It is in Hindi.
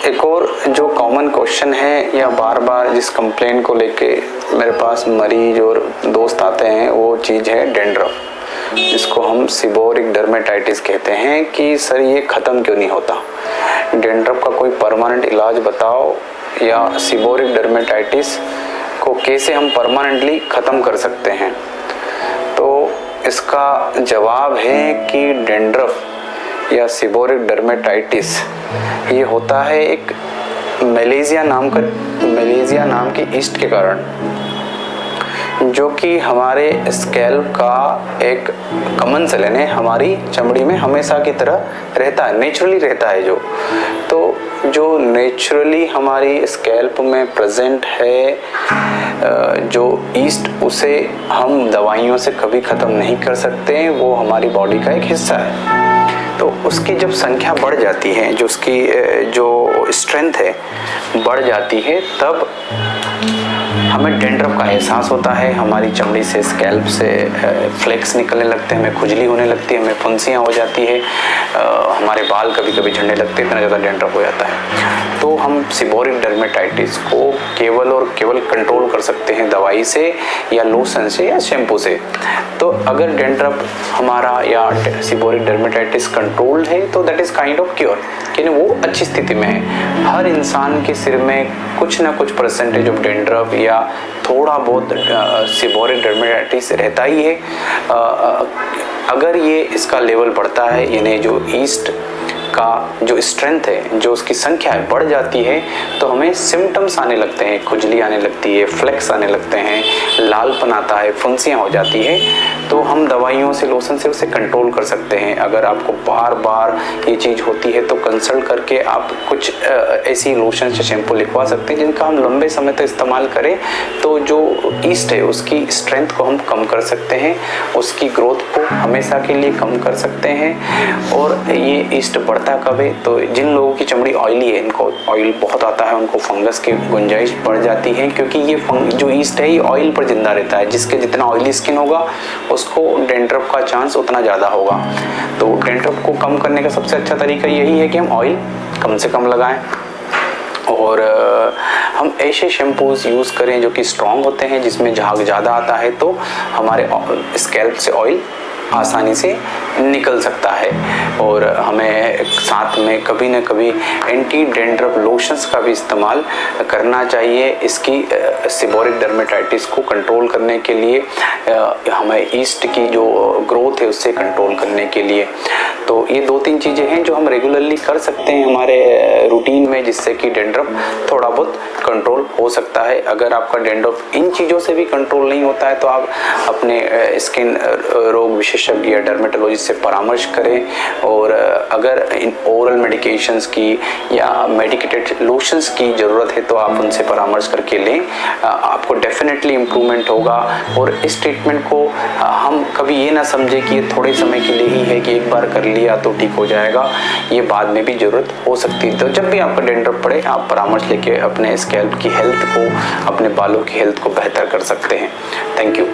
एक और जो कॉमन क्वेश्चन है या बार बार जिस कंप्लेन को लेके मेरे पास मरीज और दोस्त आते हैं, वो चीज़ है डेंड्रफ, जिसको हम सीबोरिक डर्मेटाइटिस कहते हैं कि सर ये ख़त्म क्यों नहीं होता, डेंड्रफ का कोई परमानेंट इलाज बताओ, या सीबोरिक डर्मेटाइटिस को कैसे हम परमानेंटली ख़त्म कर सकते हैं। तो इसका जवाब है कि डेंड्रफ या सीबोरिक डर्मेटाइटिस ये होता है एक मलेरिया नाम की ईस्ट के कारण, जो कि हमारे स्कैल्प का एक कॉमन सेलन है, हमारी चमड़ी में हमेशा की तरह रहता है, नेचुरली रहता है। जो नेचुरली हमारी स्कैल्प में प्रेजेंट है, जो ईस्ट, उसे हम दवाइयों से कभी ख़त्म नहीं कर सकते, वो हमारी बॉडी का एक हिस्सा है। तो उसकी जब संख्या बढ़ जाती है, जो उसकी जो स्ट्रेंथ है बढ़ जाती है, तब हमें डेंड्रफ का एहसास होता है, हमारी चमड़ी से, स्कैल्प से फ्लेक्स निकलने लगते हैं, हमें खुजली होने लगती है, हमें फुंसियाँ हो जाती है, हमारे बाल कभी कभी झड़ने लगते हैं, इतना ज़्यादा डेंड्रफ हो जाता है। तो हम सीबोरिक डर्मेटाइटिस को केवल और केवल कंट्रोल कर सकते हैं दवाई से या लोशन से या शैम्पू से। तो अगर डेंड्रफ हमारा या सीबोरिक डर्मेटाइटिस कंट्रोल है तो that is kind of cure, यानी वो अच्छी स्थिति में है। हर इंसान के सिर में कुछ ना कुछ परसेंटेज ऑफ डेंड्रफ या थोड़ा बहुत सीबोरिक डर्मेटाइटिस रहता ही है। अगर ये इसका लेवल बढ़ता है, यानी जो ईस्ट का जो स्ट्रेंथ है, जो उसकी संख्या है बढ़ जाती है, तो हमें सिम्टम्स आने लगते हैं, खुजली आने लगती है, फ्लेक्स आने लगते हैं, लालपन आता है, फुंसियाँ हो जाती है। तो हम दवाइयों से, लोशन से उसे कंट्रोल कर सकते हैं। अगर आपको बार बार ये चीज़ होती है तो कंसल्ट करके आप कुछ ऐसी लोशन से शैम्पू लिखवा सकते हैं जिनका हम लंबे समय तक इस्तेमाल करें, तो जो ईस्ट है उसकी स्ट्रेंथ को हम कम कर सकते हैं, उसकी ग्रोथ को हमेशा के लिए कम कर सकते हैं। और ये ईस्ट बढ़ता कब है, तो जिन लोगों की चमड़ी ऑयली है, इनको ऑयल बहुत आता है, उनको फंगस की गुंजाइश बढ़ जाती है, क्योंकि ये जो ईस्ट है ये ऑयल पर जिंदा रहता है। जिसके जितना ऑयली स्किन होगा उसको डेंड्रफ का चांस उतना ज़्यादा होगा। तो डेंड्रफ को कम करने का सबसे अच्छा तरीका यही है कि हम ऑयल कम से कम लगाएं और हम ऐसे शैम्पूज यूज़ करें जो कि स्ट्रॉन्ग होते हैं, जिसमें झाग ज़्यादा आता है, तो हमारे स्कैल्प से ऑयल आसानी से निकल सकता है। और हमें साथ में कभी न कभी एंटी डेंड्रफ लोशंस का भी इस्तेमाल करना चाहिए, इसकी सीबोरिक डर्मेटाइटिस को कंट्रोल करने के लिए, हमें ईस्ट की जो ग्रोथ है उससे कंट्रोल करने के लिए। तो ये 2-3 चीज़ें हैं जो हम रेगुलरली कर सकते हैं हमारे रूटीन में, जिससे कि डेंड्रफ थोड़ा बहुत कंट्रोल हो सकता है। अगर आपका डेंड्रफ इन चीज़ों से भी कंट्रोल नहीं होता है तो आप अपने स्किन रोग विशेषज्ञ या डर्मेटोलॉजिस्ट से परामर्श करें। और अगर इन ओरल मेडिकेशंस की या मेडिकेटेड लोशंस की ज़रूरत है तो आप उनसे परामर्श करके लें, आपको डेफिनेटली इम्प्रूवमेंट होगा। और इस ट्रीटमेंट को हम कभी ये ना समझें कि ये थोड़े समय के लिए ही है, कि एक बार कर लिया तो ठीक हो जाएगा, ये बाद में भी ज़रूरत हो सकती है। तो जब भी आपका डेंड्रफ पड़े, आप परामर्श लेके अपने स्कैल्प की हेल्थ को, अपने बालों की हेल्थ को बेहतर कर सकते हैं। Thank you.